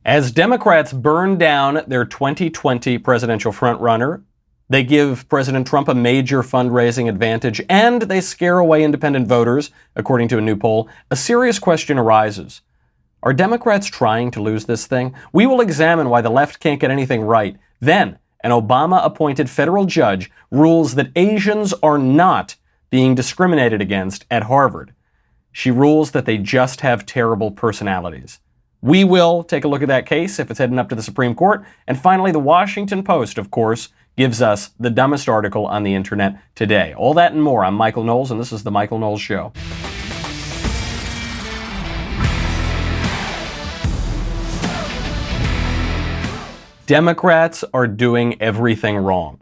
As Democrats burn down their 2020 presidential frontrunner, they give President Trump a major fundraising advantage, and they scare away independent voters, according to a new poll, a serious question arises. Are Democrats trying to lose this thing? We will examine why the left can't get anything right. Then, an Obama-appointed federal judge rules that Asians are not being discriminated against at Harvard. She rules that they just have terrible personalities. We will take a look at that case if it's heading up to the Supreme Court. And finally, the Washington Post, of course, gives us the dumbest article on the internet today. All that and more. I'm Michael Knowles, and this is The Michael Knowles Show. Democrats are doing everything wrong.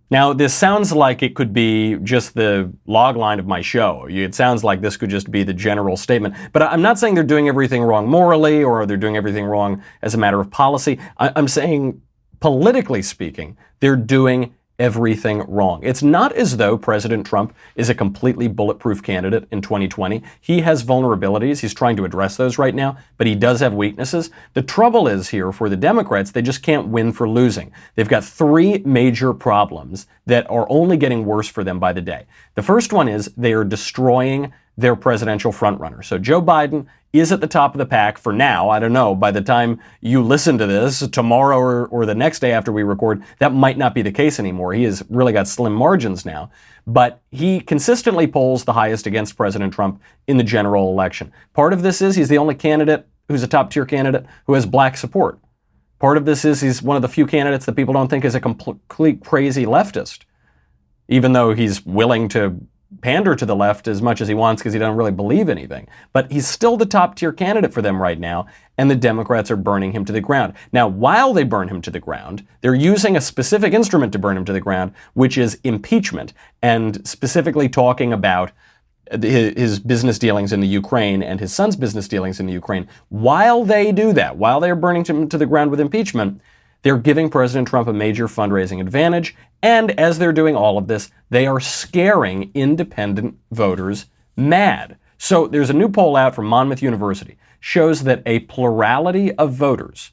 Now, this sounds like it could be just the log line of my show. It sounds like this could just be the general statement. But I'm not saying they're doing everything wrong morally or they're doing everything wrong as a matter of policy. I'm saying, politically speaking, they're doing everything wrong. It's not as though President Trump is a completely bulletproof candidate in 2020. He has vulnerabilities. He's trying to address those right now, but he does have weaknesses. The trouble is here for the Democrats, they just can't win for losing. They've got three major problems that are only getting worse for them by the day. The first one is they are destroying their presidential frontrunner. So Joe Biden is at the top of the pack for now. I don't know. By the time you listen to this, tomorrow or the next day after we record, that might not be the case anymore. He has really got slim margins now. But he consistently polls the highest against President Trump in the general election. Part of this is he's the only candidate who's a top-tier candidate who has black support. Part of this is he's one of the few candidates that people don't think is a complete crazy leftist, even though he's willing to pander to the left as much as he wants because he doesn't really believe anything. But he's still the top tier candidate for them right now, and the Democrats are burning him to the ground. Now, while they burn him to the ground, they're using a specific instrument to burn him to the ground, which is impeachment, and specifically talking about his business dealings in the Ukraine and his son's business dealings in the Ukraine. While they do that, while they're burning him to the ground with impeachment, they're giving President Trump a major fundraising advantage, and as they're doing all of this, they are scaring independent voters mad. So there's a new poll out from Monmouth University, shows that a plurality of voters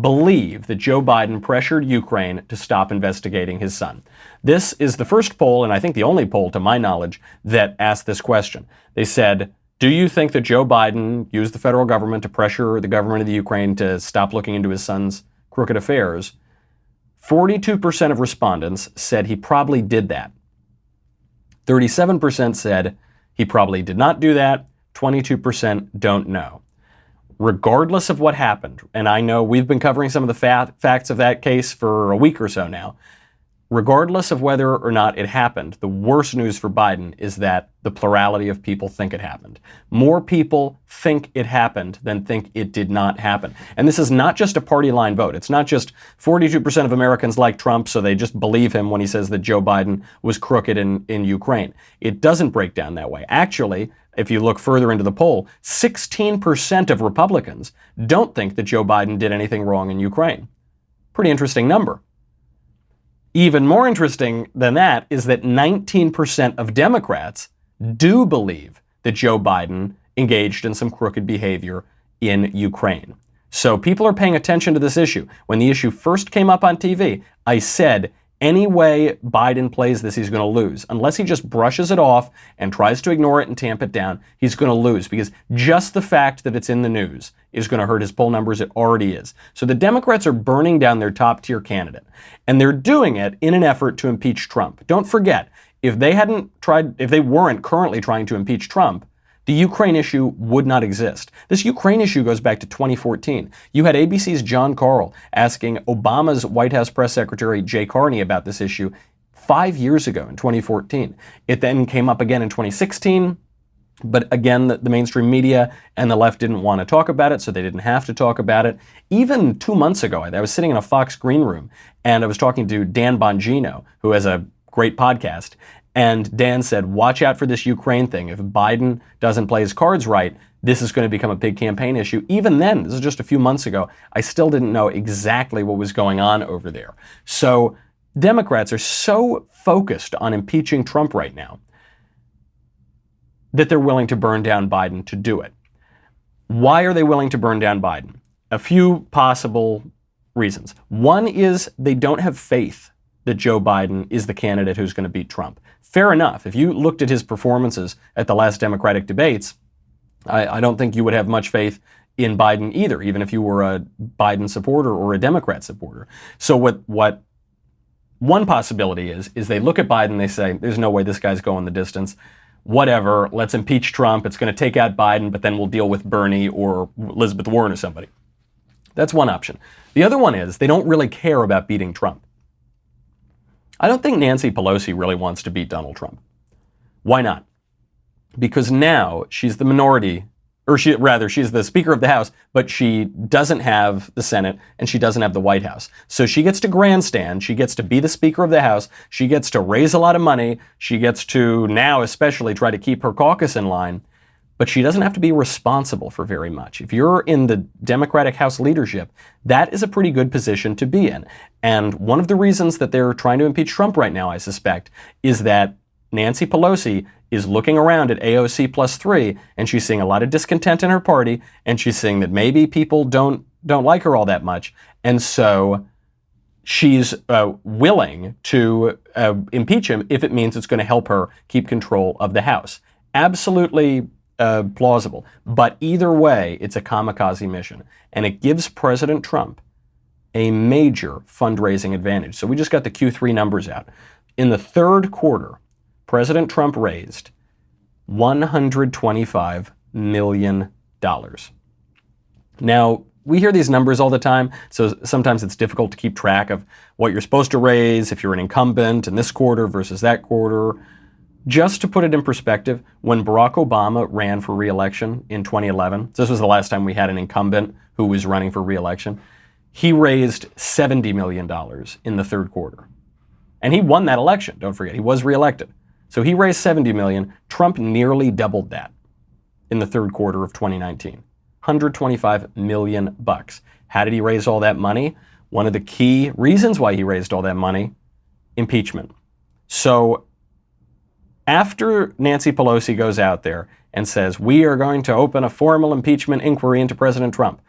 believe that Joe Biden pressured Ukraine to stop investigating his son. This is the first poll, and I think the only poll to my knowledge, that asked this question. They said, do you think that Joe Biden used the federal government to pressure the government of the Ukraine to stop looking into his son's crooked affairs? 42% of respondents said he probably did that. 37% said he probably did not do that. 22% don't know. Regardless of what happened, and I know we've been covering some of the facts of that case for a week or so now, regardless of whether or not it happened, the worst news for Biden is that the plurality of people think it happened. More people think it happened than think it did not happen. And this is not just a party line vote. It's not just 42% of Americans like Trump, so they just believe him when he says that Joe Biden was crooked in Ukraine. It doesn't break down that way. Actually, if you look further into the poll, 16% of Republicans don't think that Joe Biden did anything wrong in Ukraine. Pretty interesting number. Even more interesting than that is that 19% of Democrats do believe that Joe Biden engaged in some crooked behavior in Ukraine. So people are paying attention to this issue. When the issue first came up on TV, I said, any way Biden plays this, he's going to lose. Unless he just brushes it off and tries to ignore it and tamp it down, he's going to lose, because just the fact that it's in the news is going to hurt his poll numbers. It already is. So the Democrats are burning down their top tier candidate, and they're doing it in an effort to impeach Trump. Don't forget, if they weren't currently trying to impeach Trump, the Ukraine issue would not exist. This Ukraine issue goes back to 2014. You had ABC's John Carl asking Obama's White House press secretary Jay Carney about this issue 5 years ago in 2014. It then came up again in 2016. But again, the mainstream media and the left didn't want to talk about it, so they didn't have to talk about it. Even 2 months ago, I was sitting in a Fox green room, and I was talking to Dan Bongino, who has a great podcast. And Dan said, watch out for this Ukraine thing. If Biden doesn't play his cards right, this is going to become a big campaign issue. Even then, this is just a few months ago, I still didn't know exactly what was going on over there. So Democrats are so focused on impeaching Trump right now that they're willing to burn down Biden to do it. Why are they willing to burn down Biden? a few possible reasons. One is they don't have faith that Joe Biden is the candidate who's going to beat Trump. Fair enough. If you looked at his performances at the last Democratic debates, I don't think you would have much faith in Biden either, even if you were a Biden supporter or a Democrat supporter. So what one possibility is they look at Biden, they say, there's no way this guy's going the distance. Whatever, let's impeach Trump. It's going to take out Biden, but then we'll deal with Bernie or Elizabeth Warren or somebody. That's one option. The other one is they don't really care about beating Trump. I don't think Nancy Pelosi really wants to beat Donald Trump. Why not? Because now she's the minority, or she's the Speaker of the House, but she doesn't have the Senate and she doesn't have the White House. So she gets to grandstand, she gets to be the Speaker of the House, she gets to raise a lot of money, she gets to now especially try to keep her caucus in line, but she doesn't have to be responsible for very much. If you're in the Democratic House leadership, that is a pretty good position to be in. And one of the reasons that they're trying to impeach Trump right now, I suspect, is that Nancy Pelosi is looking around at AOC plus 3, and she's seeing a lot of discontent in her party, and she's seeing that maybe people don't like her all that much. And so she's willing to impeach him if it means it's going to help her keep control of the House. Absolutely plausible. But either way, it's a kamikaze mission. And it gives President Trump a major fundraising advantage. So we just got the Q3 numbers out. In the third quarter, President Trump raised $125 million. Now, we hear these numbers all the time, so sometimes it's difficult to keep track of what you're supposed to raise if you're an incumbent in this quarter versus that quarter. Just to put it in perspective, when Barack Obama ran for re-election in 2011, so this was the last time we had an incumbent who was running for re-election, he raised $70 million in the third quarter. And he won that election, don't forget, he was re-elected. So he raised $70 million. Trump nearly doubled that in the third quarter of 2019. $125 million. How did he raise all that money? One of the key reasons why he raised all that money, impeachment. So after Nancy Pelosi goes out there and says, we are going to open a formal impeachment inquiry into President Trump,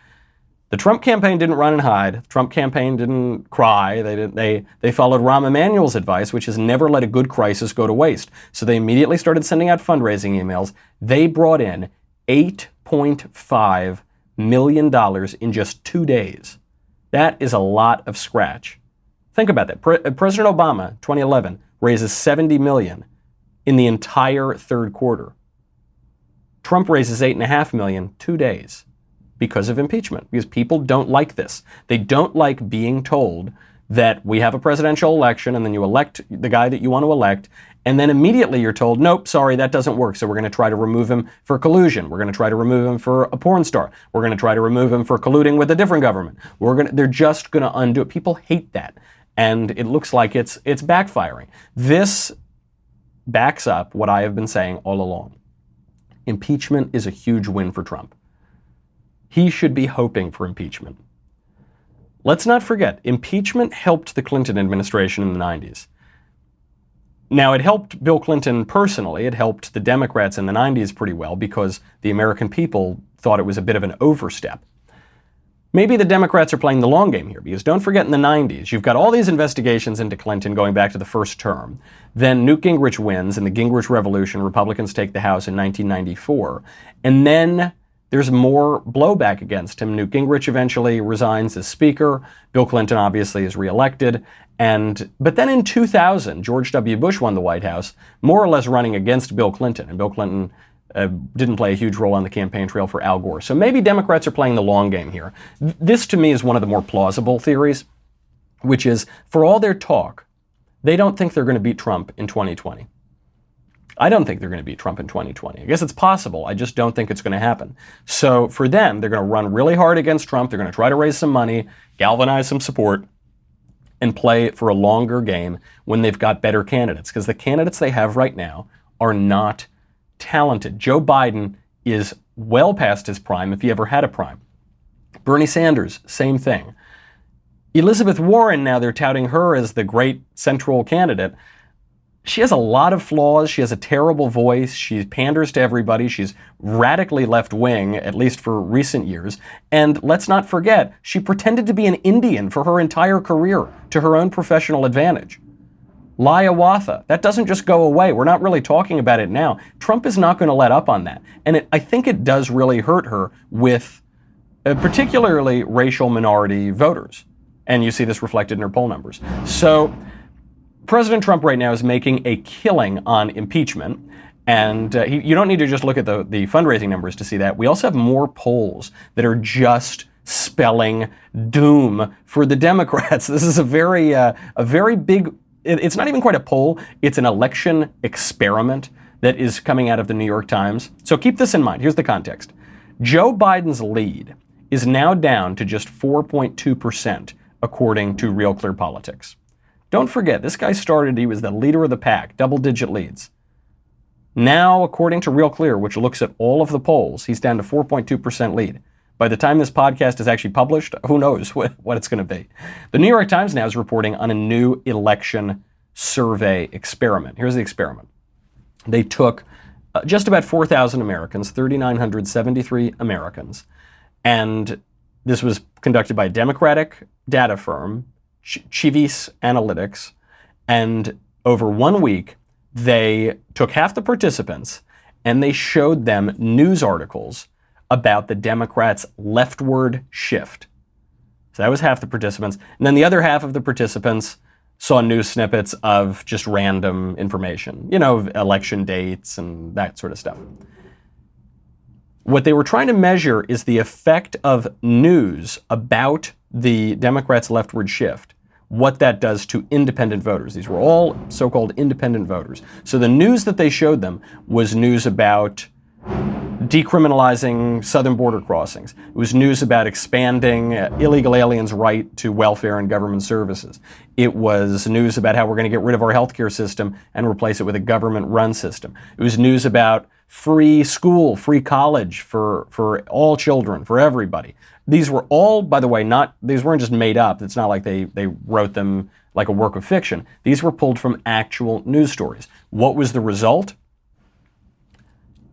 the Trump campaign didn't run and hide. The Trump campaign didn't cry. They followed Rahm Emanuel's advice, which is never let a good crisis go to waste. So they immediately started sending out fundraising emails. They brought in $8.5 million in just 2 days. That is a lot of scratch. Think about that. President Obama, 2011, raises $70 million in the entire third quarter. Trump raises $8.5 million 2 days. Because of impeachment, because people don't like this. They don't like being told that we have a presidential election and then you elect the guy that you want to elect, and then immediately you're told, nope, sorry, that doesn't work, so we're going to try to remove him for collusion. We're going to try to remove him for a porn star. We're going to try to remove him for colluding with a different government. They're just going to undo it. People hate that, and it looks like it's backfiring. This backs up what I have been saying all along. Impeachment is a huge win for Trump. He should be hoping for impeachment. Let's not forget, impeachment helped the Clinton administration in the 90s. Now, it helped Bill Clinton personally. It helped the Democrats in the 90s pretty well because the American people thought it was a bit of an overstep. Maybe the Democrats are playing the long game here, because don't forget in the 90s, you've got all these investigations into Clinton going back to the first term. Then Newt Gingrich wins in the Gingrich Revolution. Republicans take the House in 1994. And then there's more blowback against him. Newt Gingrich eventually resigns as Speaker. Bill Clinton obviously is reelected. But then in 2000, George W. Bush won the White House, more or less running against Bill Clinton. And Bill Clinton didn't play a huge role on the campaign trail for Al Gore. So maybe Democrats are playing the long game here. This, to me, is one of the more plausible theories, which is, for all their talk, they don't think they're going to beat Trump in 2020. I don't think they're going to beat Trump in 2020. I guess it's possible. I just don't think it's going to happen. So for them, they're going to run really hard against Trump. They're going to try to raise some money, galvanize some support, and play for a longer game when they've got better candidates. Because the candidates they have right now are not talented. Joe Biden is well past his prime, if he ever had a prime. Bernie Sanders, same thing. Elizabeth Warren, now they're touting her as the great central candidate. She has a lot of flaws. She has a terrible voice. She panders to everybody. She's radically left-wing, at least for recent years. And let's not forget, she pretended to be an Indian for her entire career to her own professional advantage. Liawatha, that doesn't just go away. We're not really talking about it now. Trump is not going to let up on that. And I think it does really hurt her with particularly racial minority voters. And you see this reflected in her poll numbers. So President Trump right now is making a killing on impeachment, and you don't need to just look at the fundraising numbers to see that. We also have more polls that are just spelling doom for the Democrats. This is a very big, it's not even quite a poll, it's an election experiment that is coming out of the New York Times. So keep this in mind. Here's the context. Joe Biden's lead is now down to just 4.2%, according to Real Clear Politics. Don't forget, this guy started, he was the leader of the pack, double-digit leads. Now, according to Real Clear, which looks at all of the polls, he's down to 4.2% lead. By the time this podcast is actually published, who knows what it's going to be. The New York Times now is reporting on a new election survey experiment. Here's the experiment. They took just about 4,000 Americans, 3,973 Americans, and this was conducted by a Democratic data firm, Chivis Analytics, and over 1 week, they took half the participants and they showed them news articles about the Democrats' leftward shift. So that was half the participants. And then the other half of the participants saw news snippets of just random information, election dates and that sort of stuff. What they were trying to measure is the effect of news about the Democrats' leftward shift, what that does to independent voters. These were all so-called independent voters. So the news that they showed them was news about decriminalizing southern border crossings. It was news about expanding illegal aliens' right to welfare and government services. It was news about how we're going to get rid of our healthcare system and replace it with a government-run system. It was news about free school, free college for all children, for everybody. These were all, by the way, these weren't just made up. It's not like they wrote them like a work of fiction. These were pulled from actual news stories. What was the result?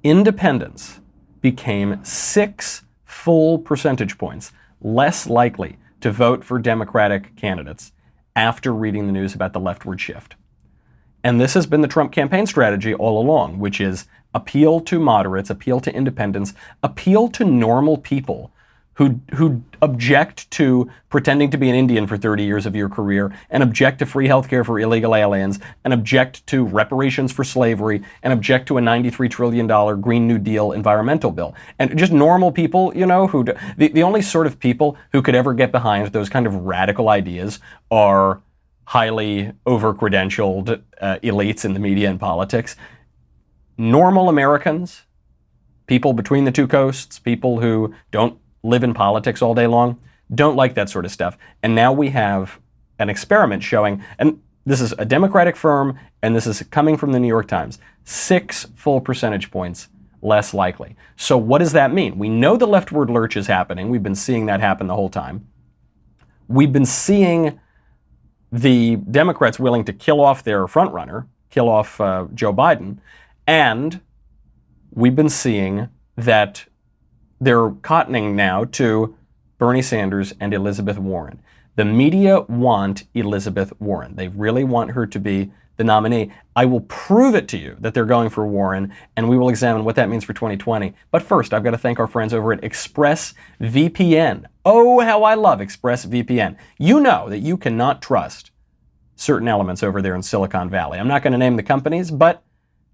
Independents became 6 full percentage points less likely to vote for Democratic candidates after reading the news about the leftward shift. And this has been the Trump campaign strategy all along, which is appeal to moderates, appeal to independents, appeal to normal people who object to pretending to be an Indian for 30 years of your career, and object to free healthcare for illegal aliens, and object to reparations for slavery, and object to a $93 trillion Green New Deal environmental bill. And just normal people, the only sort of people who could ever get behind those kind of radical ideas are highly over-credentialed elites in the media and politics. Normal Americans, people between the two coasts, people who don't live in politics all day long, don't like that sort of stuff. And now we have an experiment showing, and this is a Democratic firm, and this is coming from the New York Times, 6 full percentage points less likely. So what does that mean? We know the leftward lurch is happening. We've been seeing that happen the whole time. We've been seeing the Democrats willing to kill off their frontrunner, kill off Joe Biden, and we've been seeing that they're cottoning now to Bernie Sanders and Elizabeth Warren. The media want Elizabeth Warren. They really want her to be the nominee. I will prove it to you that they're going for Warren, and we will examine what that means for 2020. But first, I've got to thank our friends over at ExpressVPN. Oh, how I love ExpressVPN. You know that you cannot trust certain elements over there in Silicon Valley. I'm not going to name the companies, but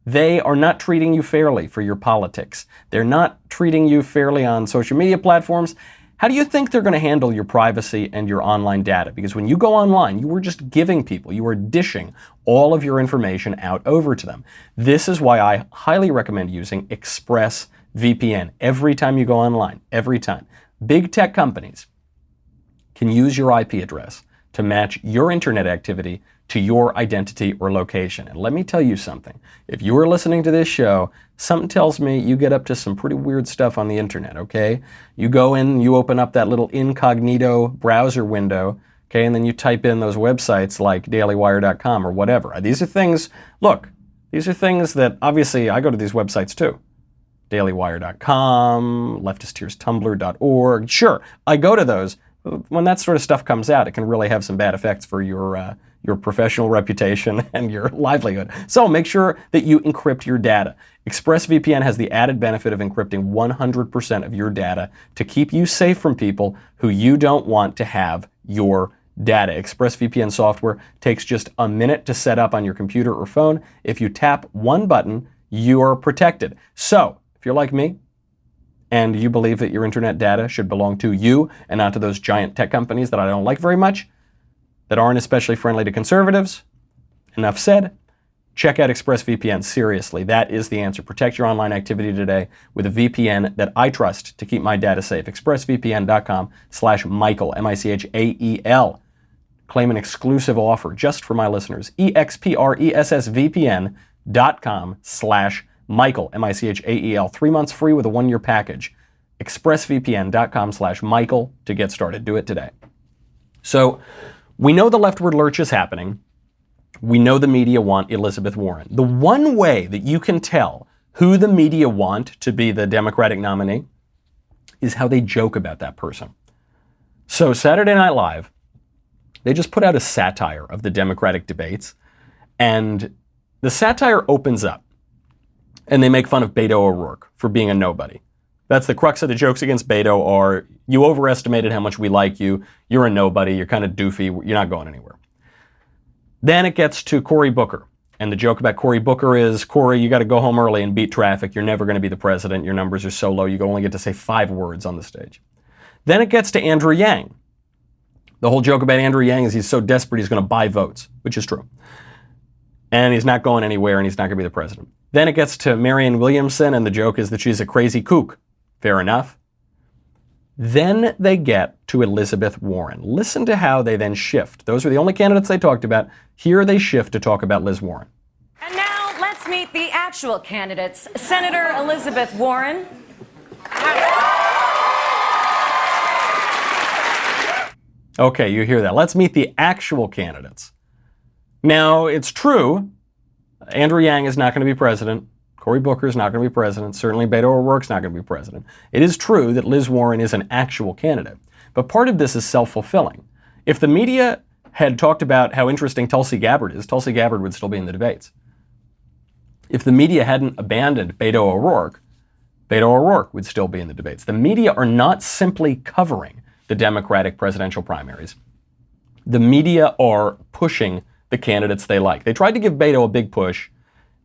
they are not treating you fairly for your politics. They're not treating you fairly on social media platforms. How do you think they're going to handle your privacy and your online data? Because when you go online, you are just giving people, you are dishing all of your information out over to them. This is why I highly recommend using ExpressVPN every time you go online, every time. Big tech companies can use your IP address to match your internet activity to your identity or location. And let me tell you something. If you are listening to this show, something tells me you get up to some pretty weird stuff on the internet, okay? You go in, you open up that little incognito browser window Okay, and then you type in those websites like dailywire.com or whatever. These are things, look, these are things that obviously I go to these websites too. dailywire.com, leftisttearstumblr.org. Sure, I go to those. When that sort of stuff comes out, it can really have some bad effects for your professional reputation and your livelihood. So make sure that you encrypt your data. ExpressVPN has the added benefit of encrypting 100% of your data to keep you safe from people who you don't want to have your data. ExpressVPN software takes just a minute to set up on your computer or phone. If you tap one button, you are protected. So if you're like me, and you believe that your internet data should belong to you and not to those giant tech companies that I don't like very much, that aren't especially friendly to conservatives, enough said, check out ExpressVPN. Seriously, that is the answer. Protect your online activity today with a VPN that I trust to keep my data safe. ExpressVPN.com/Michael, M-I-C-H-A-E-L. Claim an exclusive offer just for my listeners. ExpressVPN.com/Michael, M-I-C-H-A-E-L. 3 months free with a 1-year package. ExpressVPN.com/Michael to get started. Do it today. So we know the leftward lurch is happening. We know the media want Elizabeth Warren. The one way that you can tell who the media want to be the Democratic nominee is how they joke about that person. So Saturday Night Live, they just put out a satire of the Democratic debates, and the satire opens up, and they make fun of Beto O'Rourke for being a nobody. That's the crux of the jokes against Beto are, you overestimated how much we like you, you're a nobody, you're kind of doofy, you're not going anywhere. Then it gets to Cory Booker. And the joke about Cory Booker is, Cory, you got to go home early and beat traffic. You're never going to be the president. Your numbers are so low, you only get to say 5 words on the stage. Then it gets to Andrew Yang. The whole joke about Andrew Yang is he's so desperate he's going to buy votes, which is true. And he's not going anywhere and he's not going to be the president. Then it gets to Marianne Williamson, and the joke is that she's a crazy kook. Fair enough. Then they get to Elizabeth Warren. Listen to how they then shift. Those are the only candidates they talked about. Here they shift to talk about Liz Warren. And now let's meet the actual candidates. Senator Elizabeth Warren. Okay, you hear that. Let's meet the actual candidates. Now, it's true, Andrew Yang is not going to be president. Cory Booker is not going to be president. Certainly Beto O'Rourke's not going to be president. It is true that Liz Warren is an actual candidate. But part of this is self-fulfilling. If the media had talked about how interesting Tulsi Gabbard is, Tulsi Gabbard would still be in the debates. If the media hadn't abandoned Beto O'Rourke would still be in the debates. The media are not simply covering the Democratic presidential primaries. The media are pushing the candidates they like. They tried to give Beto a big push,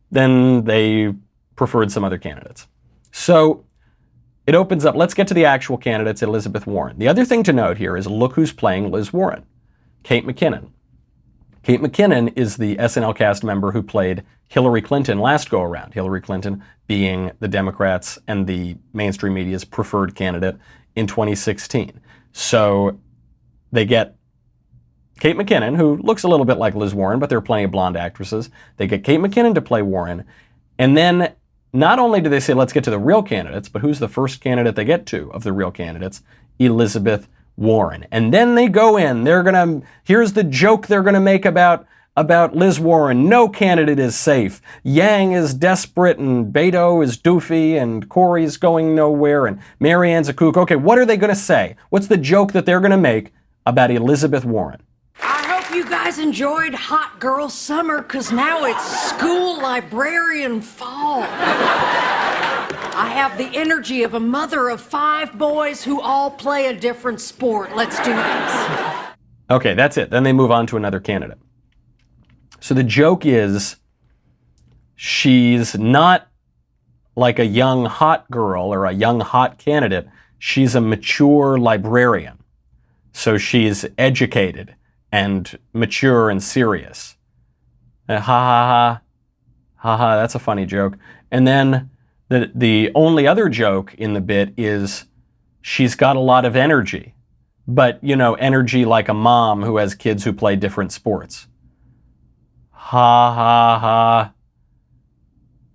then they preferred some other candidates. So it opens up, let's get to the actual candidates, Elizabeth Warren. The other thing to note here is look who's playing Liz Warren. Kate McKinnon. Kate McKinnon is the SNL cast member who played Hillary Clinton last go around. Hillary Clinton being the Democrats and the mainstream media's preferred candidate in 2016. So they get Kate McKinnon, who looks a little bit like Liz Warren, but there are plenty of blonde actresses. They get Kate McKinnon to play Warren. And then not only do they say, let's get to the real candidates, but who's the first candidate they get to of the real candidates? Elizabeth Warren. And then they go in, here's the joke they're gonna make about Liz Warren. No candidate is safe. Yang is desperate and Beto is doofy and Cory's going nowhere and Marianne's a kook. Okay, what are they gonna say? What's the joke that they're gonna make about Elizabeth Warren? I hope you guys enjoyed Hot Girl Summer, because now it's school librarian fall. I have the energy of a mother of 5 boys who all play a different sport. Let's do this. Okay, that's it. Then they move on to another candidate. So the joke is she's not like a young hot girl or a young hot candidate. She's a mature librarian. So she's educated and mature and serious. Ha ha ha, that's a funny joke. And then the only other joke in the bit is she's got a lot of energy, but energy like a mom who has kids who play different sports. Ha ha ha.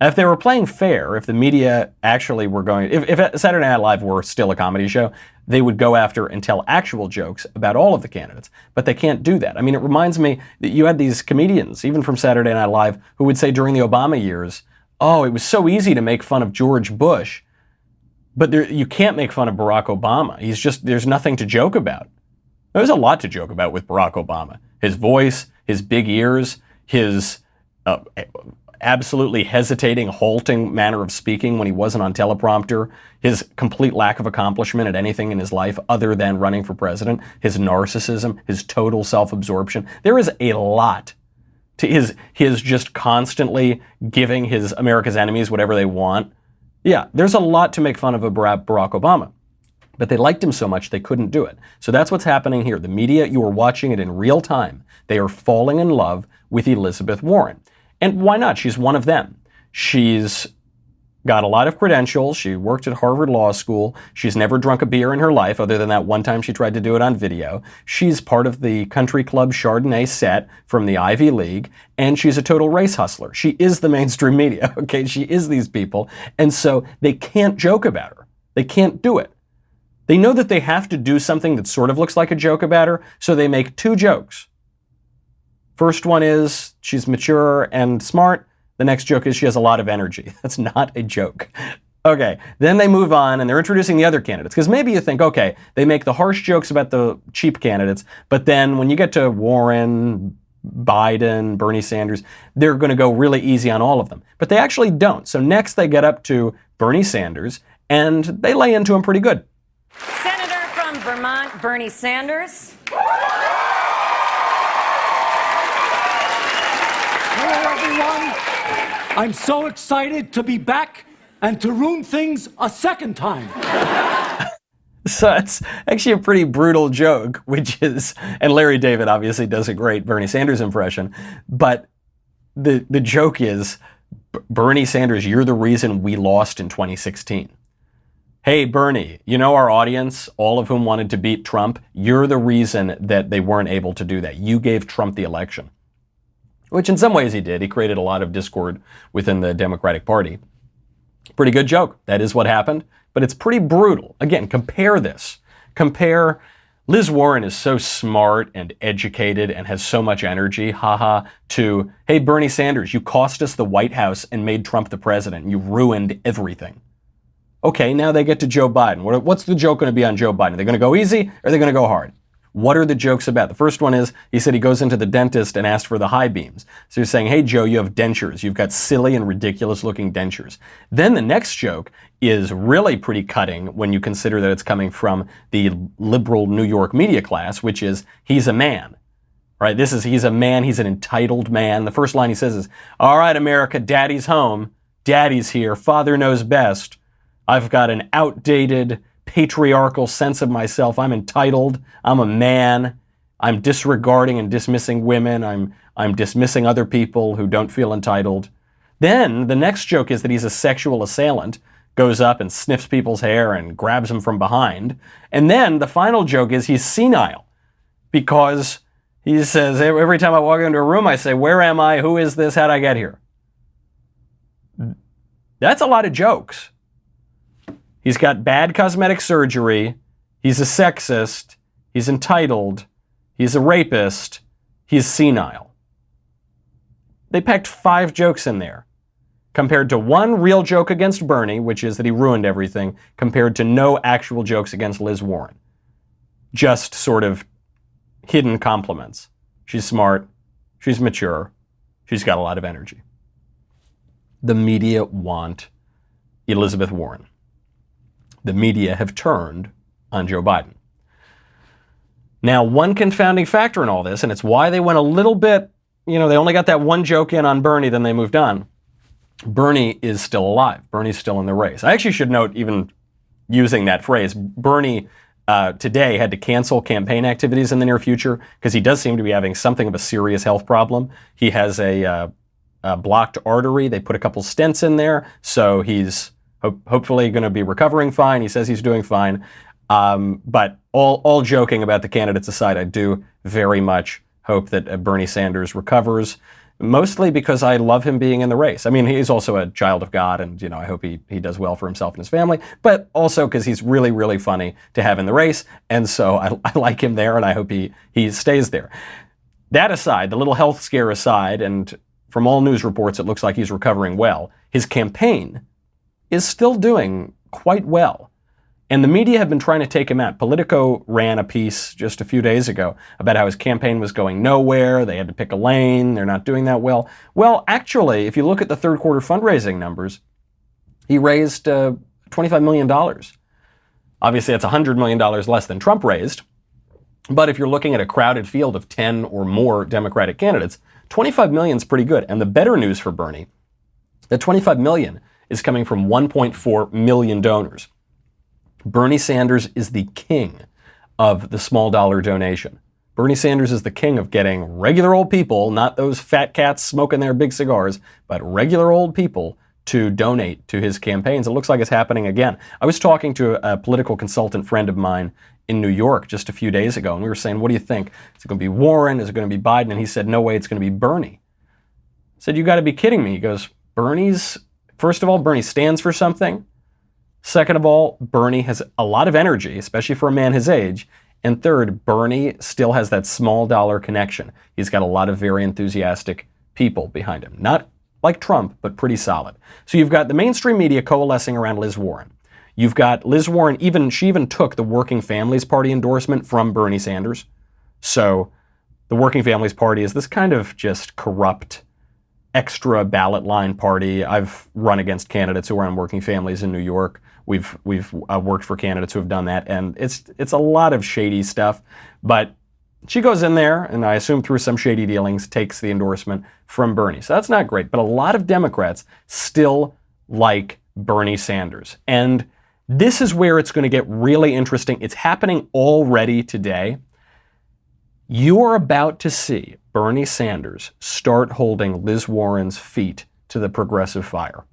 If they were playing fair, if the media actually were going, if Saturday Night Live were still a comedy show, they would go after and tell actual jokes about all of the candidates. But they can't do that. I mean, it reminds me that you had these comedians, even from Saturday Night Live, who would say during the Obama years, oh, it was so easy to make fun of George Bush, but you can't make fun of Barack Obama. There's nothing to joke about. There's a lot to joke about with Barack Obama. His voice, his big ears, his absolutely hesitating, halting manner of speaking when he wasn't on teleprompter, his complete lack of accomplishment at anything in his life other than running for president, his narcissism, his total self-absorption. There is a lot to his just constantly giving his America's enemies whatever they want. Yeah, there's a lot to make fun of Barack Obama. But they liked him so much they couldn't do it. So that's what's happening here. The media, you are watching it in real time. They are falling in love with Elizabeth Warren. And why not? She's one of them. She's got a lot of credentials. She worked at Harvard Law School. She's never drunk a beer in her life, other than that one time she tried to do it on video. She's part of the country club Chardonnay set from the Ivy League, and she's a total race hustler. She is the mainstream media, okay? She is these people, and so they can't joke about her. They can't do it. They know that they have to do something that sort of looks like a joke about her, so they make two jokes. First one is she's mature and smart. The next joke is she has a lot of energy. That's not a joke. Okay, then they move on and they're introducing the other candidates. Because maybe you think, okay, they make the harsh jokes about the cheap candidates, but then when you get to Warren, Biden, Bernie Sanders, they're going to go really easy on all of them. But they actually don't. So next they get up to Bernie Sanders and they lay into him pretty good. Senator from Vermont, Bernie Sanders. Hello, everyone. I'm so excited to be back and to ruin things a second time. So it's actually a pretty brutal joke, which is, and Larry David obviously does a great Bernie Sanders impression, but the joke is, Bernie Sanders, you're the reason we lost in 2016. Hey, Bernie, you know our audience, all of whom wanted to beat Trump, you're the reason that they weren't able to do that. You gave Trump the election. Which in some ways he did. He created a lot of discord within the Democratic Party. Pretty good joke. That is what happened. But it's pretty brutal. Again, compare this. Compare, Liz Warren is so smart and educated and has so much energy, haha, to, hey, Bernie Sanders, you cost us the White House and made Trump the president. You ruined everything. Okay, now they get to Joe Biden. What's the joke going to be on Joe Biden? Are they going to go easy or are they going to go hard? What are the jokes about? The first one is, he said he goes into the dentist and asked for the high beams. So he's saying, hey, Joe, you have dentures. You've got silly and ridiculous looking dentures. Then the next joke is really pretty cutting when you consider that it's coming from the liberal New York media class, which is, he's a man. Right? He's a man. He's an entitled man. The first line he says is, all right, America, daddy's home. Daddy's here. Father knows best. I've got an outdated patriarchal sense of myself. I'm entitled. I'm a man. I'm disregarding and dismissing women. I'm dismissing other people who don't feel entitled. Then the next joke is that he's a sexual assailant, goes up and sniffs people's hair and grabs them from behind. And then the final joke is he's senile because he says, every time I walk into a room, I say, where am I? Who is this? How'd I get here? That's a lot of jokes. He's got bad cosmetic surgery. He's a sexist. He's entitled. He's a rapist. He's senile. They packed 5 jokes in there, compared to one real joke against Bernie, which is that he ruined everything, compared to no actual jokes against Liz Warren. Just sort of hidden compliments. She's smart. She's mature. She's got a lot of energy. The media want Elizabeth Warren. The media have turned on Joe Biden. Now, one confounding factor in all this, and it's why they went a little bit, they only got that one joke in on Bernie, then they moved on. Bernie is still alive. Bernie's still in the race. I actually should note, even using that phrase, Bernie today had to cancel campaign activities in the near future because he does seem to be having something of a serious health problem. He has a blocked artery. They put a couple stents in there, so he's hopefully going to be recovering fine. He says he's doing fine. But all joking about the candidates aside, I do very much hope that Bernie Sanders recovers. mostly because I love him being in the race. I mean, he's also a child of God, and, I hope he does well for himself and his family, but also because he's really, really funny to have in the race, and so I like him there, and I hope he stays there. That aside, the little health scare aside, and from all news reports, it looks like he's recovering well, his campaign is still doing quite well. And the media have been trying to take him out. Politico ran a piece just a few days ago about how his campaign was going nowhere. They had to pick a lane. They're not doing that well. Well, actually, if you look at the third quarter fundraising numbers, he raised $25 million. Obviously, that's $100 million less than Trump raised. But if you're looking at a crowded field of 10 or more Democratic candidates, 25 million is pretty good. And the better news for Bernie, that 25 million is coming from 1.4 million donors. Bernie Sanders is the king of the small dollar donation. Bernie Sanders is the king of getting regular old people, not those fat cats smoking their big cigars, but regular old people to donate to his campaigns. It looks like it's happening again. I was talking to a political consultant friend of mine in New York just a few days ago, and we were saying, what do you think? Is it going to be Warren? Is it going to be Biden? And he said, no way, it's going to be Bernie. I said, you got to be kidding me. He goes, first of all, Bernie stands for something. Second of all, Bernie has a lot of energy, especially for a man his age. And third, Bernie still has that small dollar connection. He's got a lot of very enthusiastic people behind him. Not like Trump, but pretty solid. So you've got the mainstream media coalescing around Liz Warren. You've got Liz Warren, she even took the Working Families Party endorsement from Bernie Sanders. So the Working Families Party is this kind of just corrupt, extra ballot line party. I've run against candidates who are on Working Families in New York. We've worked for candidates who have done that, and it's a lot of shady stuff. But she goes in there, and I assume through some shady dealings, takes the endorsement from Bernie. So that's not great. But a lot of Democrats still like Bernie Sanders. And this is where it's going to get really interesting. It's happening already today. You are about to see Bernie Sanders start holding Liz Warren's feet to the progressive fire.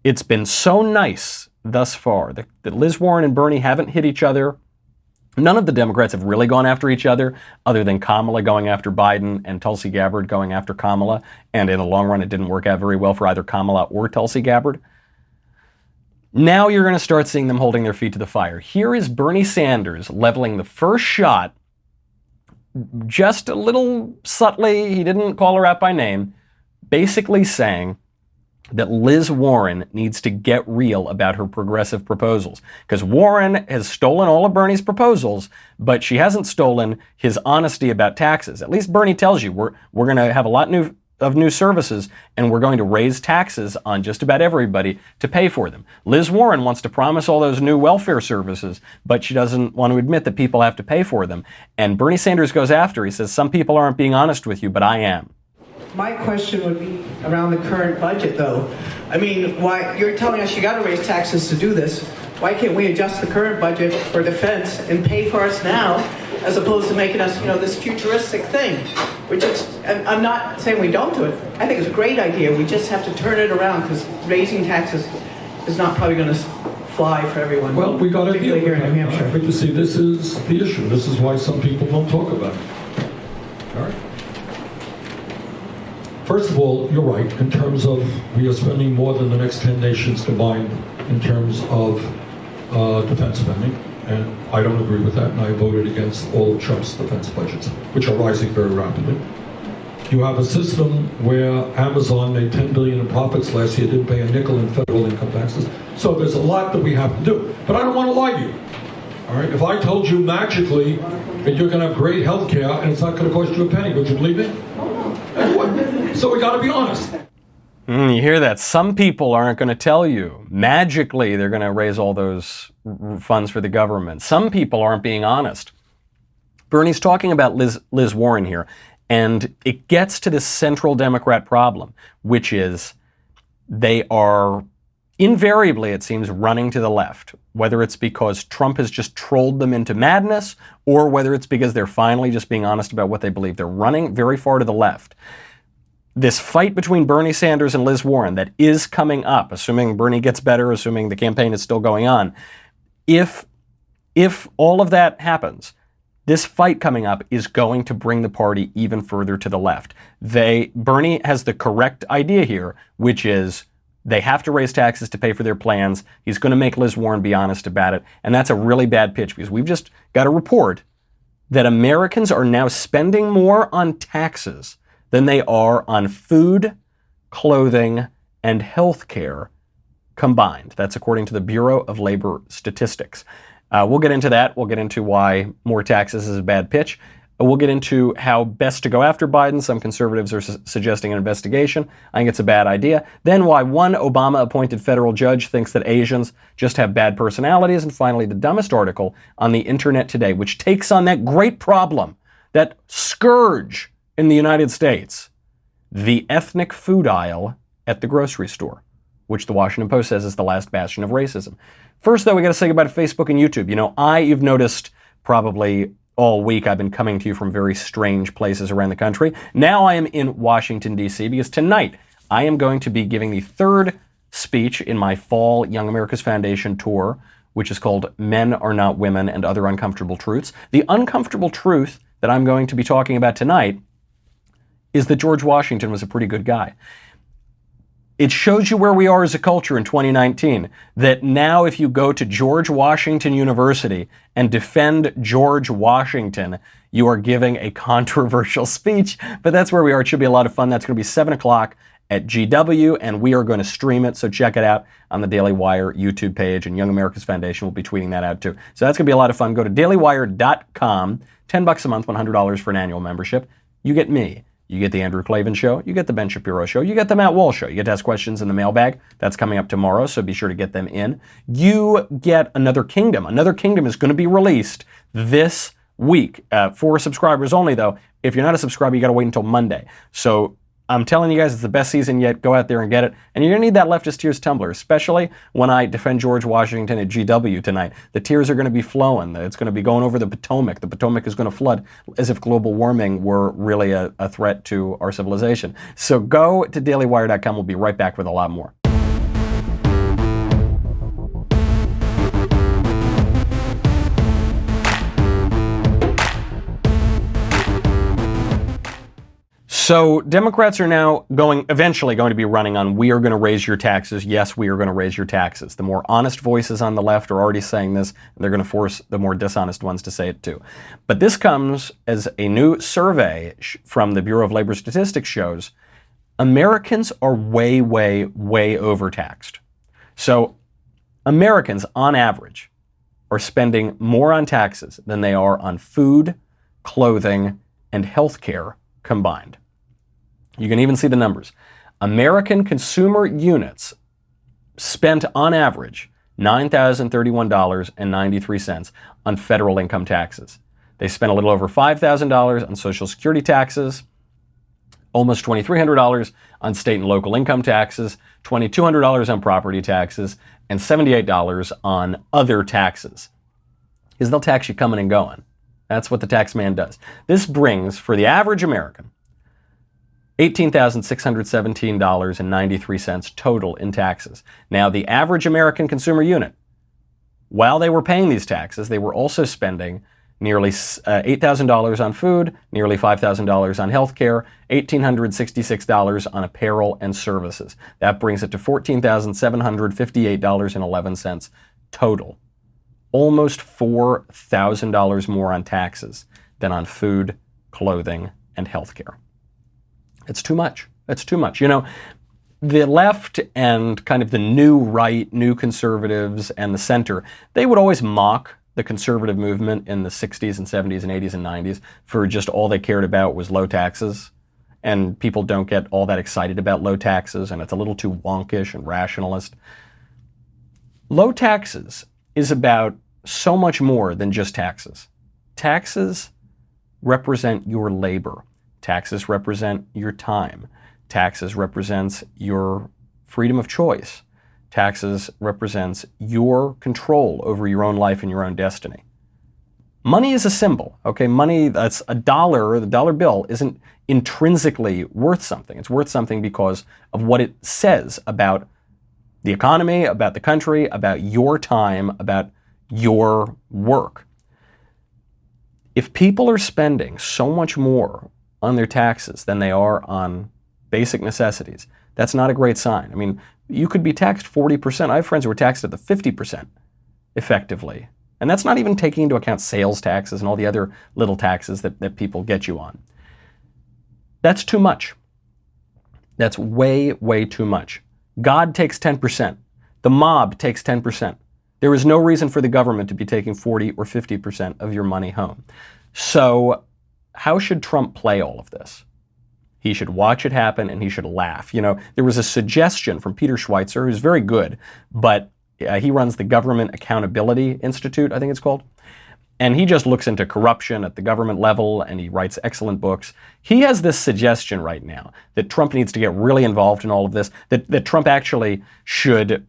It's been so nice thus far that Liz Warren and Bernie haven't hit each other. None of the Democrats have really gone after each other, other than Kamala going after Biden and Tulsi Gabbard going after Kamala. And in the long run, it didn't work out very well for either Kamala or Tulsi Gabbard. Now you're going to start seeing them holding their feet to the fire. Here is Bernie Sanders leveling the first shot, just a little subtly, he didn't call her out by name, basically saying that Liz Warren needs to get real about her progressive proposals. Because Warren has stolen all of Bernie's proposals, but she hasn't stolen his honesty about taxes. At least Bernie tells you, we're going to have a lot of new services, and we're going to raise taxes on just about everybody to pay for them. Liz Warren wants to promise all those new welfare services, but she doesn't want to admit that people have to pay for them. And Bernie Sanders goes after her. He says, some people aren't being honest with you, but I am. My question would be around the current budget, though. I mean, why you're telling us you got to raise taxes to do this. Why can't we adjust the current budget for defense and pay for us now, as opposed to making us, this futuristic thing? I'm not saying we don't do it. I think it's a great idea. We just have to turn it around, because raising taxes is not probably going to fly for everyone. Well, we got to deal with here in New Hampshire. But you see, this is the issue. This is why some people don't talk about it. All right. First of all, you're right, in terms of we are spending more than the next 10 nations combined in terms of defense spending, and I don't agree with that, and I voted against all of Trump's defense budgets, which are rising very rapidly. You have a system where Amazon made $10 billion in profits last year, didn't pay a nickel in federal income taxes, so there's a lot that we have to do. But I don't want to lie to you. All right, if I told you magically that you're going to have great health care and it's not going to cost you a penny, would you believe me? So we got to be honest. You hear that? Some people aren't going to tell you. Magically, they're going to raise all those funds for the government. Some people aren't being honest. Bernie's talking about Liz Warren here, and it gets to this central Democrat problem, which is they are invariably, it seems, running to the left, whether it's because Trump has just trolled them into madness or whether it's because they're finally just being honest about what they believe. They're running very far to the left. This fight between Bernie Sanders and Liz Warren that is coming up, assuming Bernie gets better, assuming the campaign is still going on, if all of that happens, This fight coming up is going to bring the party even further to the left. Bernie has the correct idea here, which is they have to raise taxes to pay for their plans. He's going to make Liz Warren be honest about it. And that's a really bad pitch because we've just got a report that Americans are now spending more on taxes than they are on food, clothing, and health care combined. That's according to the Bureau of Labor Statistics. We'll get into that. We'll get into why more taxes is a bad pitch. We'll get into how best to go after Biden. Some conservatives are suggesting an investigation. I think it's a bad idea. Then why one Obama-appointed federal judge thinks that Asians just have bad personalities. And finally, the dumbest article on the internet today, which takes on that great problem, that scourge in the United States, the ethnic food aisle at the grocery store, which the Washington Post says is the last bastion of racism. First, though, we got to say goodbye to Facebook and YouTube. You know, you've noticed probably all week I've been coming to you from very strange places around the country. Now I am in Washington, D.C., because tonight I am going to be giving the third speech in my fall Young America's Foundation tour, which is called Men Are Not Women and Other Uncomfortable Truths. The uncomfortable truth that I'm going to be talking about tonight is that George Washington was a pretty good guy. It shows you where we are as a culture in 2019, that now if you go to George Washington University and defend George Washington, you are giving a controversial speech, but that's where we are. It should be a lot of fun. That's going to be 7 o'clock at GW, and we are going to stream it, so check it out on the Daily Wire YouTube page, and Young America's Foundation will be tweeting that out too. So that's going to be a lot of fun. Go to dailywire.com, $10 a month, $100 for an annual membership. You get me. You get the Andrew Klavan Show, you get the Ben Shapiro Show, you get the Matt Walsh Show. You get to ask questions in the mailbag. That's coming up tomorrow, so be sure to get them in. You get Another Kingdom. Another Kingdom is going to be released this week. For subscribers only, though. If you're not a subscriber, you got to wait until Monday. So I'm telling you guys, it's the best season yet. Go out there and get it. And you're going to need that Leftist Tears tumbler, especially when I defend George Washington at GW tonight. The tears are going to be flowing. It's going to be going over the Potomac. The Potomac is going to flood as if global warming were really a threat to our civilization. So go to dailywire.com. We'll be right back with a lot more. So Democrats are now eventually going to be running on, we are going to raise your taxes. Yes, we are going to raise your taxes. The more honest voices on the left are already saying this. And they're going to force the more dishonest ones to say it too. But this comes as a new survey from the Bureau of Labor Statistics shows Americans are way, way, way overtaxed. So Americans, on average, are spending more on taxes than they are on food, clothing, and health care combined. You can even see the numbers. American consumer units spent on average $9,031.93 on federal income taxes. They spent a little over $5,000 on Social Security taxes, almost $2,300 on state and local income taxes, $2,200 on property taxes, and $78 on other taxes. Because they'll tax you coming and going. That's what the tax man does. This brings, for the average American, $18,617.93 total in taxes. Now, the average American consumer unit, while they were paying these taxes, they were also spending nearly $8,000 on food, nearly $5,000 on health care, $1,866 on apparel and services. That brings it to $14,758.11 total. Almost $4,000 more on taxes than on food, clothing, and health care. It's too much. It's too much. You know, the left and kind of the new right, new conservatives, and the center, they would always mock the conservative movement in the 60s and 70s and 80s and 90s for just all they cared about was low taxes. And people don't get all that excited about low taxes, and it's a little too wonkish and rationalist. Low taxes is about so much more than just taxes. Taxes represent your labor. Taxes represent your time. Taxes represents your freedom of choice. Taxes represents your control over your own life and your own destiny. Money is a symbol, okay? Money, that's a dollar, the dollar bill isn't intrinsically worth something. It's worth something because of what it says about the economy, about the country, about your time, about your work. If people are spending so much more on their taxes than they are on basic necessities, that's not a great sign. I mean, you could be taxed 40%. I have friends who are taxed at the 50% effectively. And that's not even taking into account sales taxes and all the other little taxes that people get you on. That's too much. That's way, way too much. God takes 10%. The mob takes 10%. There is no reason for the government to be taking 40 or 50% of your money home. So how should Trump play all of this? He should watch it happen and he should laugh. You know, there was a suggestion from Peter Schweitzer, who's very good, but he runs the Government Accountability Institute, I think it's called. And he just looks into corruption at the government level and he writes excellent books. He has this suggestion right now that Trump needs to get really involved in all of this, that Trump actually should,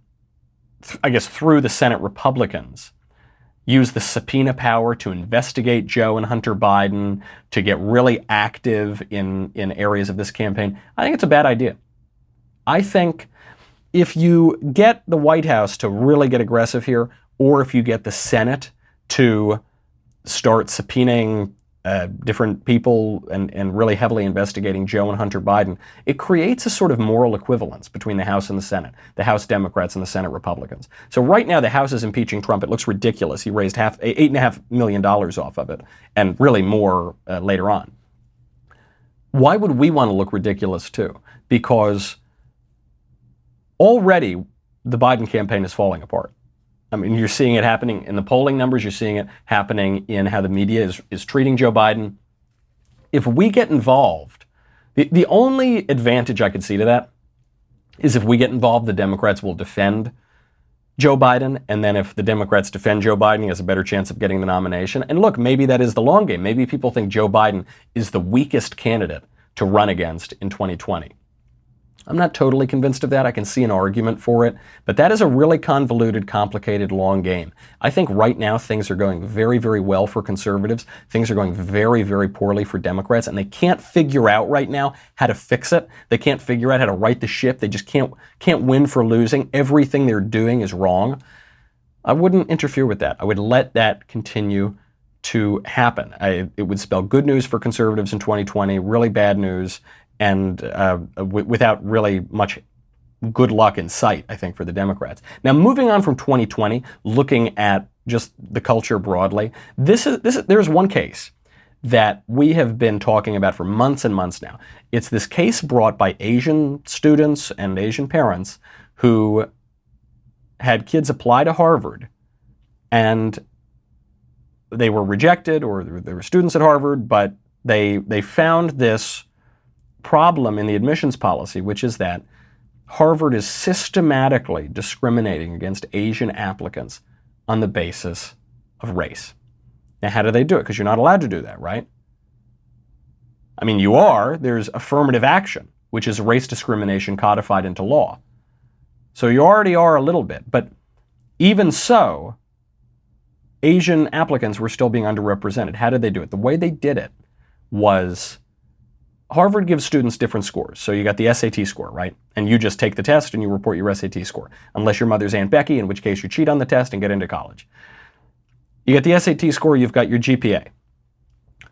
I guess, through the Senate Republicans, use the subpoena power to investigate Joe and Hunter Biden, to get really active in areas of this campaign. I think it's a bad idea. I think if you get the White House to really get aggressive here, or if you get the Senate to start subpoenaing different people and really heavily investigating Joe and Hunter Biden, it creates a sort of moral equivalence between the House and the Senate, the House Democrats and the Senate Republicans. So right now the House is impeaching Trump. It looks ridiculous. He raised $8.5 million off of it, and really more later on. Why would we want to look ridiculous too? Because already the Biden campaign is falling apart. I mean, you're seeing it happening in the polling numbers. You're seeing it happening in how the media is treating Joe Biden. If we get involved, the only advantage I could see to that is if we get involved, the Democrats will defend Joe Biden. And then if the Democrats defend Joe Biden, he has a better chance of getting the nomination. And look, maybe that is the long game. Maybe people think Joe Biden is the weakest candidate to run against in 2020. I'm not totally convinced of that. I can see an argument for it, but that is a really convoluted, complicated, long game. I think right now things are going very, very well for conservatives. Things are going very, very poorly for Democrats, and they can't figure out right now how to fix it. They can't figure out how to right the ship. They just can't win for losing. Everything they're doing is wrong. I wouldn't interfere with that. I would let that continue to happen. It would spell good news for conservatives in 2020, really bad news, and without really much good luck in sight, I think, for the Democrats. Now, moving on from 2020, looking at just the culture broadly, there's one case that we have been talking about for months and months now. It's this case brought by Asian students and Asian parents who had kids apply to Harvard, and they were rejected, or they were students at Harvard, but they found this problem in the admissions policy, which is that Harvard is systematically discriminating against Asian applicants on the basis of race. Now, how do they do it? Because you're not allowed to do that, right? I mean, you are. There's affirmative action, which is race discrimination codified into law. So you already are a little bit. But even so, Asian applicants were still being underrepresented. How did they do it? The way they did it was Harvard gives students different scores. So you got the SAT score, right? And you just take the test and you report your SAT score. Unless your mother's Aunt Becky, in which case you cheat on the test and get into college. You get the SAT score, you've got your GPA.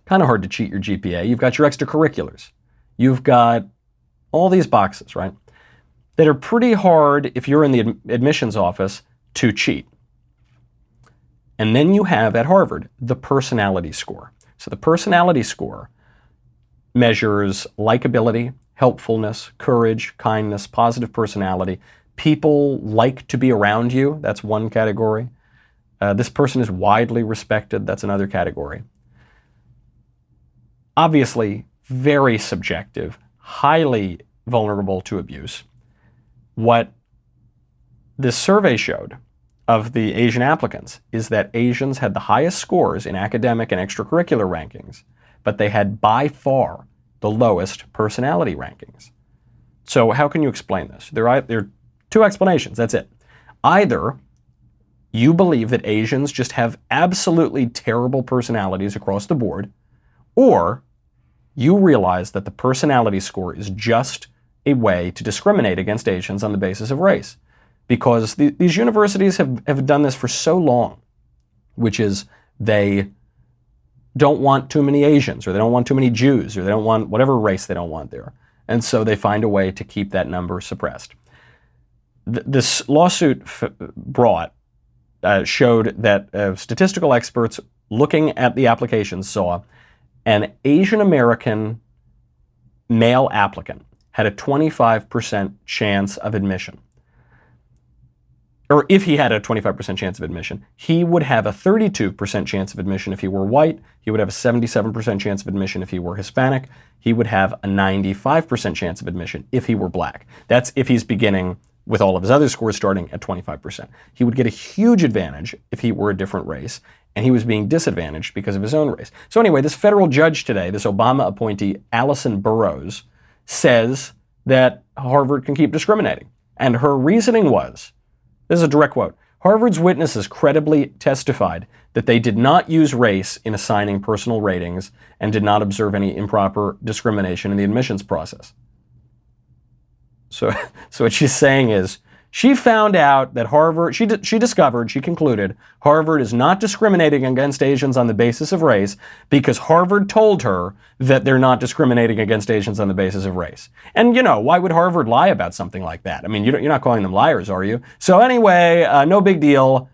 Kind of hard to cheat your GPA. You've got your extracurriculars. You've got all these boxes, right? That are pretty hard if you're in the admissions office to cheat. And then you have at Harvard the personality score. So the personality score measures likability, helpfulness, courage, kindness, positive personality. People like to be around you. That's one category. This person is widely respected. That's another category. Obviously, very subjective, highly vulnerable to abuse. What this survey showed of the Asian applicants is that Asians had the highest scores in academic and extracurricular rankings, but they had by far the lowest personality rankings. So how can you explain this? There are two explanations, that's it. Either you believe that Asians just have absolutely terrible personalities across the board, or you realize that the personality score is just a way to discriminate against Asians on the basis of race. Because these universities have done this for so long, which is they don't want too many Asians, or they don't want too many Jews, or they don't want whatever race they don't want there. And so they find a way to keep that number suppressed. This lawsuit showed that statistical experts looking at the applications saw an Asian American male applicant had a 25% chance of admission. Or if he had a 25% chance of admission, he would have a 32% chance of admission if he were white. He would have a 77% chance of admission if he were Hispanic. He would have a 95% chance of admission if he were black. That's if he's beginning with all of his other scores starting at 25%. He would get a huge advantage if he were a different race, and he was being disadvantaged because of his own race. So anyway, this federal judge today, this Obama appointee, Allison Burroughs, says that Harvard can keep discriminating. And her reasoning was, this is a direct quote, Harvard's witnesses credibly testified that they did not use race in assigning personal ratings and did not observe any improper discrimination in the admissions process. So what she's saying is, she found out that Harvard, she concluded, Harvard is not discriminating against Asians on the basis of race because Harvard told her that they're not discriminating against Asians on the basis of race. And, you know, why would Harvard lie about something like that? I mean, you're not calling them liars, are you? So anyway, no big deal.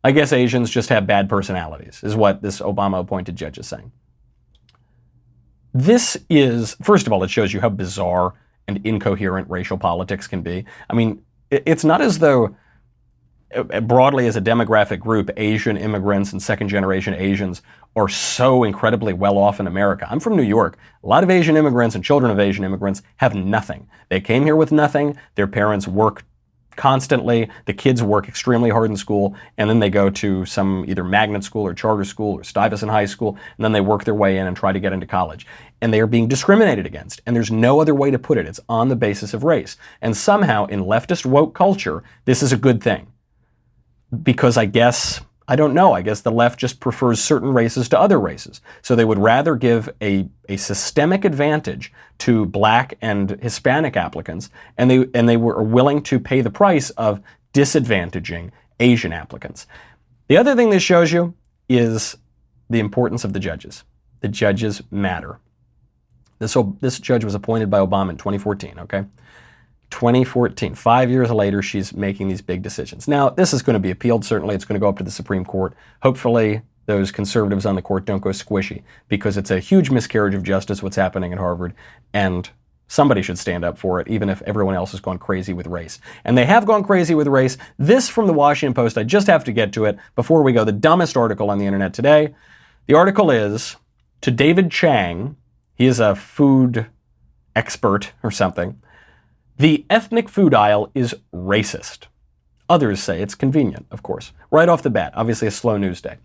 I guess Asians just have bad personalities, is what this Obama-appointed judge is saying. This is, first of all, it shows you how bizarre and incoherent racial politics can be. I mean, it's not as though, broadly as a demographic group, Asian immigrants and second-generation Asians are so incredibly well-off in America. I'm from New York. A lot of Asian immigrants and children of Asian immigrants have nothing. They came here with nothing. Their parents work constantly. The kids work extremely hard in school, and then they go to some either magnet school or charter school or Stuyvesant High School, and then they work their way in and try to get into college. And they are being discriminated against, and there's no other way to put it. It's on the basis of race. And somehow, in leftist woke culture, this is a good thing. Because I guess the left just prefers certain races to other races. So they would rather give a systemic advantage to black and Hispanic applicants, and they were willing to pay the price of disadvantaging Asian applicants. The other thing this shows you is the importance of the judges. The judges matter. This judge was appointed by Obama in 2014, okay? 2014, 5 years later, she's making these big decisions. Now, this is going to be appealed, certainly. It's going to go up to the Supreme Court. Hopefully, those conservatives on the court don't go squishy, because it's a huge miscarriage of justice what's happening at Harvard, and somebody should stand up for it, even if everyone else has gone crazy with race. And they have gone crazy with race. This from the Washington Post, I just have to get to it before we go. The dumbest article on the internet today. The article is, to David Chang, he is a food expert or something, the ethnic food aisle is racist. Others say it's convenient, of course. Right off the bat, obviously a slow news day.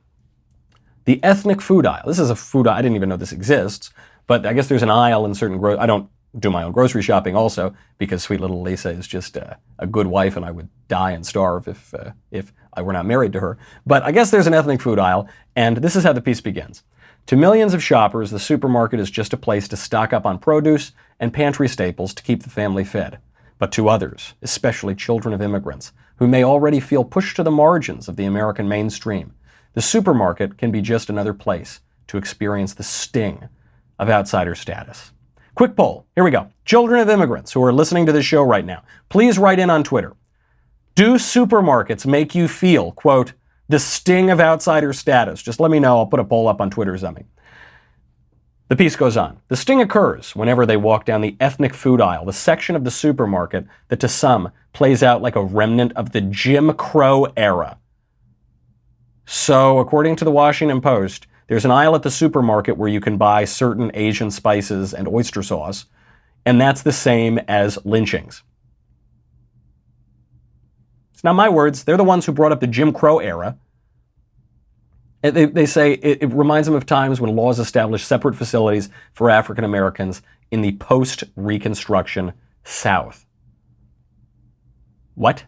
The ethnic food aisle. This is a food aisle. I didn't even know this exists, but I guess there's an aisle in certain I don't do my own grocery shopping also, because sweet little Lisa is just a good wife, and I would die and starve if I were not married to her. But I guess there's an ethnic food aisle, and this is how the piece begins. To millions of shoppers, the supermarket is just a place to stock up on produce and pantry staples to keep the family fed. But to others, especially children of immigrants, who may already feel pushed to the margins of the American mainstream, the supermarket can be just another place to experience the sting of outsider status. Quick poll. Here we go. Children of immigrants who are listening to this show right now, please write in on Twitter. Do supermarkets make you feel, quote, the sting of outsider status? Just let me know. I'll put a poll up on Twitter or something. The piece goes on. The sting occurs whenever they walk down the ethnic food aisle, the section of the supermarket that to some plays out like a remnant of the Jim Crow era. So, according to the Washington Post, there's an aisle at the supermarket where you can buy certain Asian spices and oyster sauce, and that's the same as lynchings. It's not my words. They're the ones who brought up the Jim Crow era. They say it reminds them of times when laws established separate facilities for African Americans in the post-Reconstruction South. What?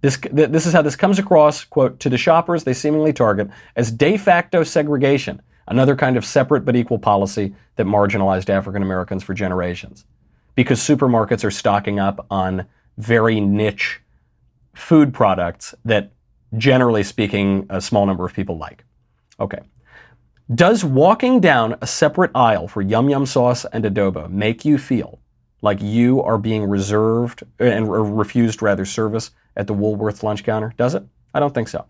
This is how this comes across, quote, to the shoppers they seemingly target as de facto segregation, another kind of separate but equal policy that marginalized African Americans for generations. Because supermarkets are stocking up on very niche food products that, generally speaking, a small number of people like. Okay. Does walking down a separate aisle for yum yum sauce and adobo make you feel like you are being reserved or refused rather service at the Woolworth lunch counter? Does it? I don't think so.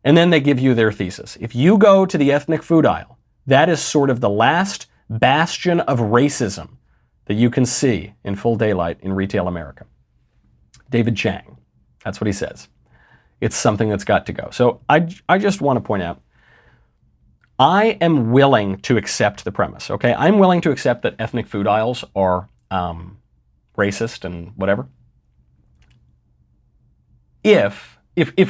And then they give you their thesis. If you go to the ethnic food aisle, that is sort of the last bastion of racism that you can see in full daylight in retail America. David Chang, that's what he says. It's something that's got to go. So I just want to point out, I am willing to accept the premise, okay? I'm willing to accept that ethnic food aisles are racist and whatever. If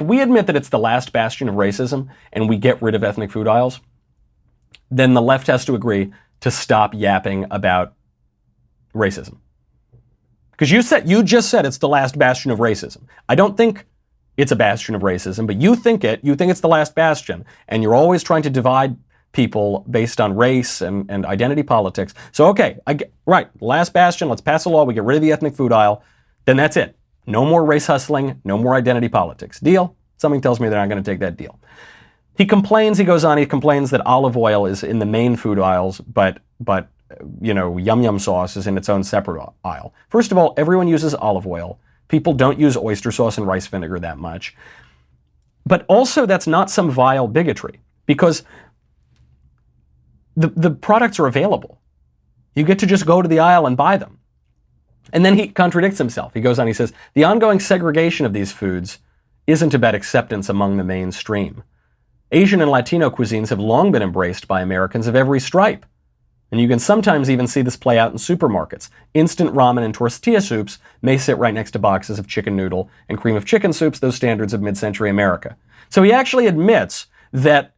we admit that it's the last bastion of racism and we get rid of ethnic food aisles, then the left has to agree to stop yapping about racism. Because you just said it's the last bastion of racism. I don't think it's a bastion of racism, but you think it's the last bastion, and you're always trying to divide people based on race and identity politics. So okay, right, last bastion, let's pass a law, we get rid of the ethnic food aisle, then that's it. No more race hustling, no more identity politics. Deal? Something tells me they're not going to take that deal. He complains that olive oil is in the main food aisles, but yum yum sauce is in its own separate aisle. First of all, everyone uses olive oil. People don't use oyster sauce and rice vinegar that much. But also, that's not some vile bigotry, because the products are available. You get to just go to the aisle and buy them. And then he contradicts himself. He goes on, he says, the ongoing segregation of these foods isn't about acceptance among the mainstream. Asian and Latino cuisines have long been embraced by Americans of every stripe. And you can sometimes even see this play out in supermarkets. Instant ramen and tortilla soups may sit right next to boxes of chicken noodle and cream of chicken soups, those standards of mid-century America. So he actually admits that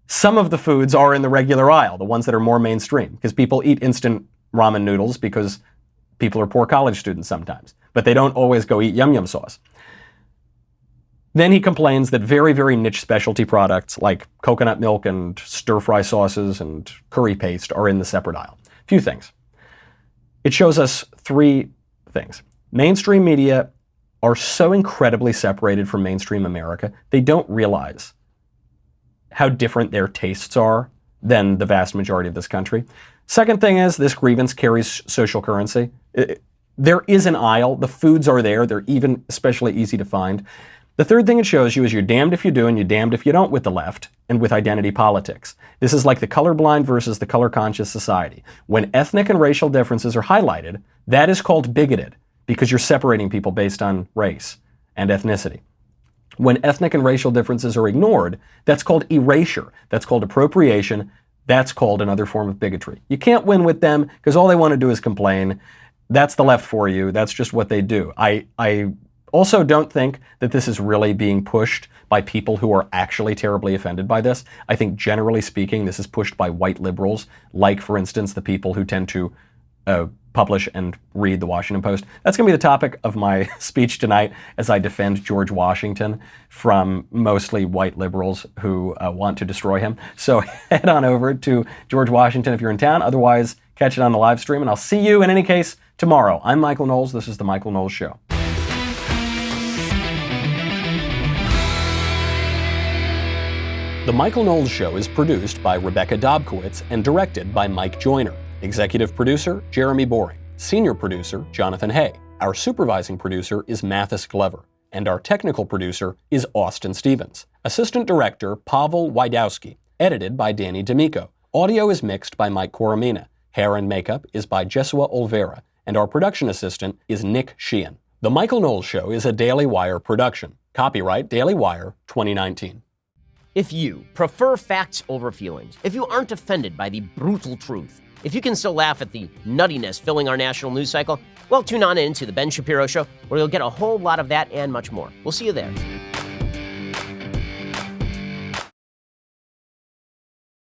some of the foods are in the regular aisle, the ones that are more mainstream, because people eat instant ramen noodles because people are poor college students sometimes, but they don't always go eat yum yum sauce. Then he complains that very, very niche specialty products like coconut milk and stir-fry sauces and curry paste are in the separate aisle. Few things. It shows us three things. Mainstream media are so incredibly separated from mainstream America, they don't realize how different their tastes are than the vast majority of this country. Second thing is, this grievance carries social currency. There is an aisle. The foods are there. They're even especially easy to find. The third thing it shows you is you're damned if you do and you're damned if you don't with the left and with identity politics. This is like the colorblind versus the color-conscious society. When ethnic and racial differences are highlighted, that is called bigoted because you're separating people based on race and ethnicity. When ethnic and racial differences are ignored, that's called erasure. That's called appropriation. That's called another form of bigotry. You can't win with them because all they want to do is complain. That's the left for you. That's just what they do. I also don't think that this is really being pushed by people who are actually terribly offended by this. I think generally speaking, this is pushed by white liberals, like, for instance, the people who tend to publish and read the Washington Post. That's going to be the topic of my speech tonight as I defend George Washington from mostly white liberals who want to destroy him. So head on over to George Washington if you're in town. Otherwise, catch it on the live stream, and I'll see you, in any case, tomorrow. I'm Michael Knowles. This is The Michael Knowles Show. The Michael Knowles Show is produced by Rebecca Dobkowitz and directed by Mike Joyner. Executive producer, Jeremy Boring. Senior producer, Jonathan Hay. Our supervising producer is Mathis Glover. And our technical producer is Austin Stevens. Assistant director, Pavel Wydowski. Edited by Danny D'Amico. Audio is mixed by Mike Coromina. Hair and makeup is by Jesua Olvera. And our production assistant is Nick Sheehan. The Michael Knowles Show is a Daily Wire production. Copyright Daily Wire 2019. If you prefer facts over feelings, if you aren't offended by the brutal truth, if you can still laugh at the nuttiness filling our national news cycle, well, tune on in to The Ben Shapiro Show, where you'll get a whole lot of that and much more. We'll see you there.